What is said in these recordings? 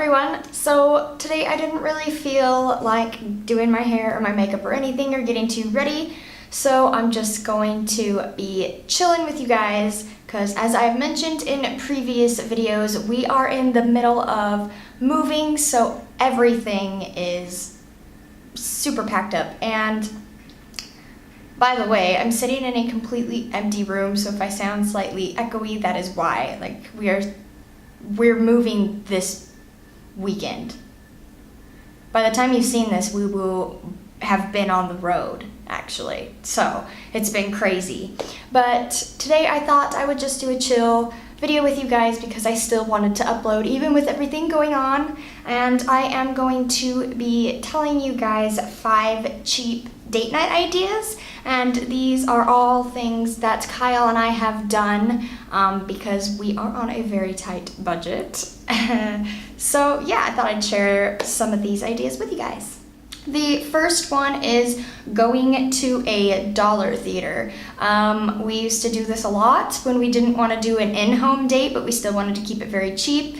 everyone. So today I didn't really feel like doing my hair or my makeup or anything or getting too ready. So I'm just going to be chilling with you guys because as I've mentioned in previous videos, we are in the middle of moving, so everything is super packed up. And by the way, I'm sitting in a completely empty room, so if I sound slightly echoey, that is why. Like we're moving this weekend. By the time you've seen this, we will have been on the road, actually. So it's been crazy. But today I thought I would just do a chill video with you guys because I still wanted to upload even with everything going on. And I am going to be telling you guys 5 cheap date night ideas. And these are all things that Kyle and I have done because we are on a very tight budget. So yeah, I thought I'd share some of these ideas with you guys. The first one is going to a dollar theater. We used to do this a lot when we didn't want to do an in-home date, but we still wanted to keep it very cheap.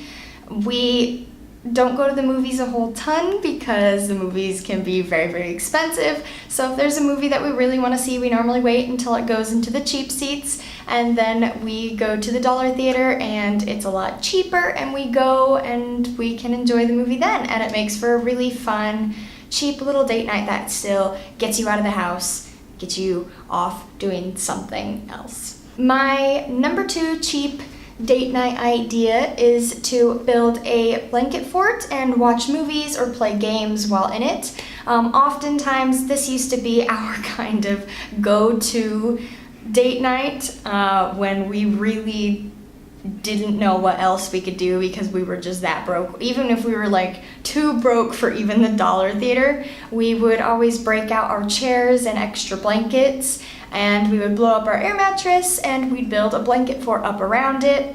We don't go to the movies a whole ton because the movies can be very, very expensive. So if there's a movie that we really want to see, we normally wait until it goes into the cheap seats, and then we go to the dollar theater and it's a lot cheaper, and we go and we can enjoy the movie then, and it makes for a really fun, cheap little date night that still gets you out of the house, gets you off doing something else. My number 2 cheap date night idea is to build a blanket fort and watch movies or play games while in it. Oftentimes this used to be our kind of go-to date night when we really didn't know what else we could do because we were just that broke. Even if we were like too broke for even the dollar theater, we would always break out our chairs and extra blankets, and we would blow up our air mattress and we'd build a blanket fort up around it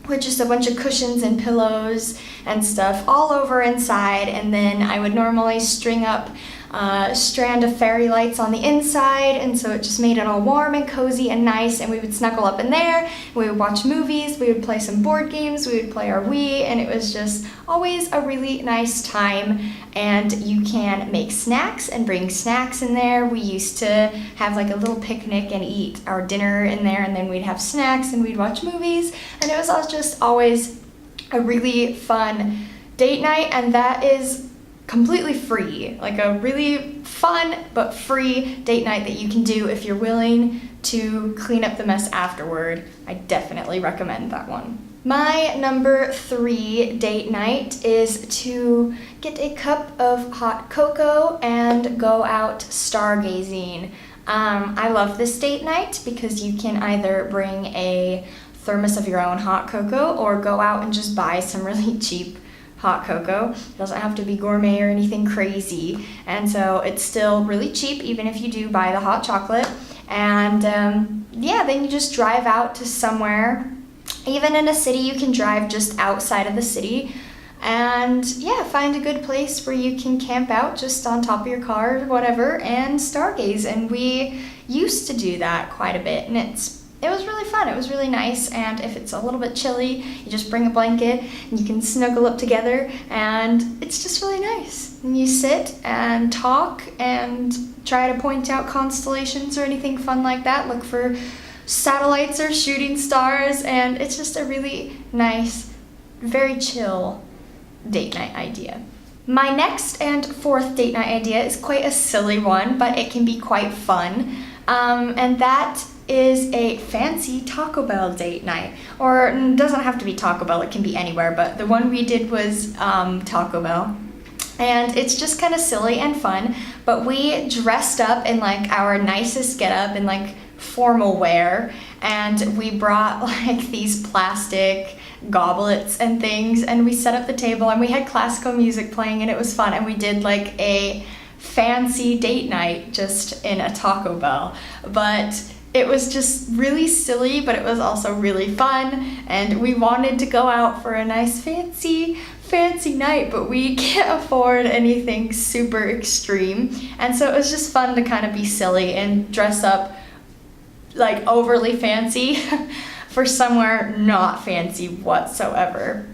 with just a bunch of cushions and pillows and stuff all over inside. And then I would normally string up a strand of fairy lights on the inside, and so it just made it all warm and cozy and nice, and we would snuggle up in there, we would watch movies, we would play some board games, we would play our Wii, and it was just always a really nice time. And you can make snacks and bring snacks in there. We used to have like a little picnic and eat our dinner in there, and then we'd have snacks and we'd watch movies, and it was all just always a really fun date night. And that is completely free, like a really fun but free date night that you can do if you're willing to clean up the mess afterward. I definitely recommend that one. My number 3 date night is to get a cup of hot cocoa and go out stargazing. I love this date night because you can either bring a thermos of your own hot cocoa or go out and just buy some really cheap hot cocoa. It doesn't have to be gourmet or anything crazy, and so it's still really cheap even if you do buy the hot chocolate. And yeah, then you just drive out to somewhere. Even in a city, you can drive just outside of the city and yeah, find a good place where you can camp out just on top of your car or whatever and stargaze. And we used to do that quite a bit, and it was really fun. It was really nice. And if it's a little bit chilly, you just bring a blanket and you can snuggle up together, and it's just really nice. And you sit and talk and try to point out constellations or anything fun like that. Look for satellites or shooting stars, and it's just a really nice, very chill date night idea. My next and 4th date night idea is quite a silly one, but it can be quite fun. And that is a fancy Taco Bell date night. Or it doesn't have to be Taco Bell, it can be anywhere, but the one we did was Taco Bell. And it's just kind of silly and fun, but we dressed up in like our nicest getup in like formal wear, and we brought like these plastic goblets and things, and we set up the table and we had classical music playing, and it was fun. And we did like a fancy date night just in a Taco Bell, but it was just really silly, but it was also really fun, and we wanted to go out for a nice fancy night, but we can't afford anything super extreme. And so it was just fun to kind of be silly and dress up like overly fancy for somewhere not fancy whatsoever.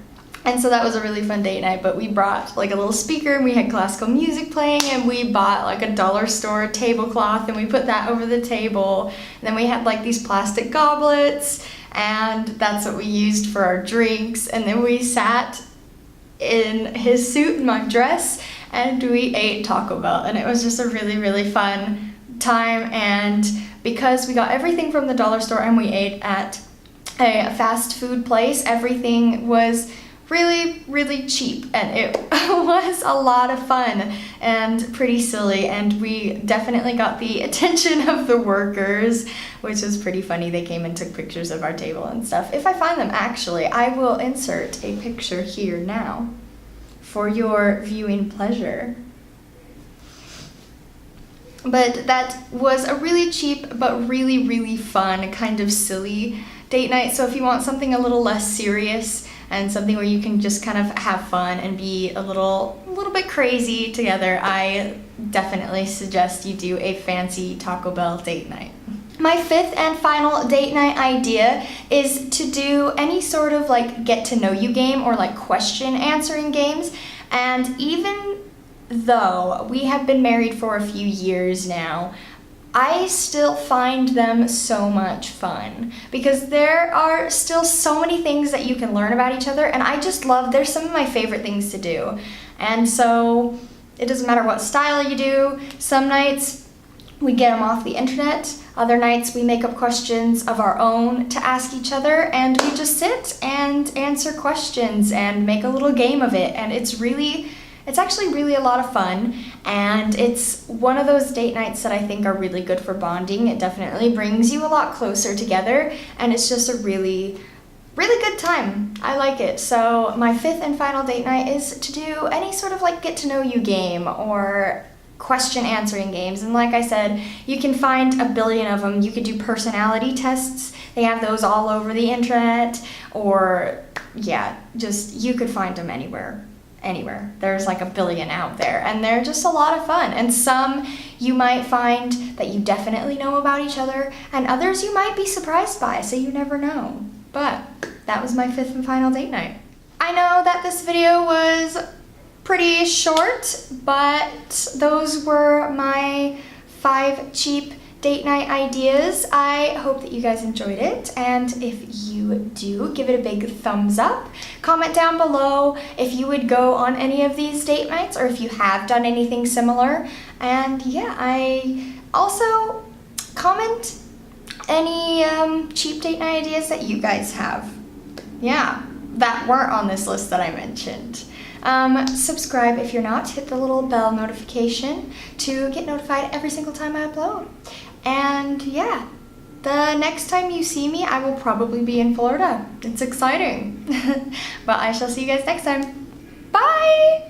And so that was a really fun date night, but we brought like a little speaker and we had classical music playing, and we bought like a dollar store tablecloth and we put that over the table. And then we had like these plastic goblets, and that's what we used for our drinks. And then we sat in his suit and my dress and we ate Taco Bell, and it was just a really, really fun time. And because we got everything from the dollar store and we ate at a fast food place, everything was really, really cheap, and it was a lot of fun and pretty silly, and we definitely got the attention of the workers, which was pretty funny. They came and took pictures of our table and stuff. If I find them, actually, I will insert a picture here now for your viewing pleasure. But that was a really cheap but really, really fun, kind of silly date night. So if you want something a little less serious and something where you can just kind of have fun and be a little bit crazy together, I definitely suggest you do a fancy Taco Bell date night. My fifth and final date night idea is to do any sort of like get to know you game or like question answering games. And even though we have been married for a few years now, I still find them so much fun because there are still so many things that you can learn about each other, and I just love, they're some of my favorite things to do. And so it doesn't matter what style you do. Some nights we get them off the internet, other nights we make up questions of our own to ask each other, and we just sit and answer questions and make a little game of it. And it's actually really a lot of fun, and it's one of those date nights that I think are really good for bonding. It definitely brings you a lot closer together, and it's just a really, really good time. I like it. So my fifth and final date night is to do any sort of like get to know you game or question answering games. And like I said, you can find a billion of them. You could do personality tests. They have those all over the internet, or yeah, just you could find them anywhere. There's like a billion out there, and they're just a lot of fun. And some you might find that you definitely know about each other, and others you might be surprised by, so you never know. But that was my fifth and final date night. I know that this video was pretty short, but those were my 5 cheap date night ideas. I hope that you guys enjoyed it, and if you do, give it a big thumbs up. Comment down below if you would go on any of these date nights or if you have done anything similar. And yeah, I also comment any cheap date night ideas that you guys have, yeah, that weren't on this list that I mentioned. Subscribe if you're not, hit the little bell notification to get notified every single time I upload. And yeah, the next time you see me, I will probably be in Florida. It's exciting. But I shall see you guys next time. Bye!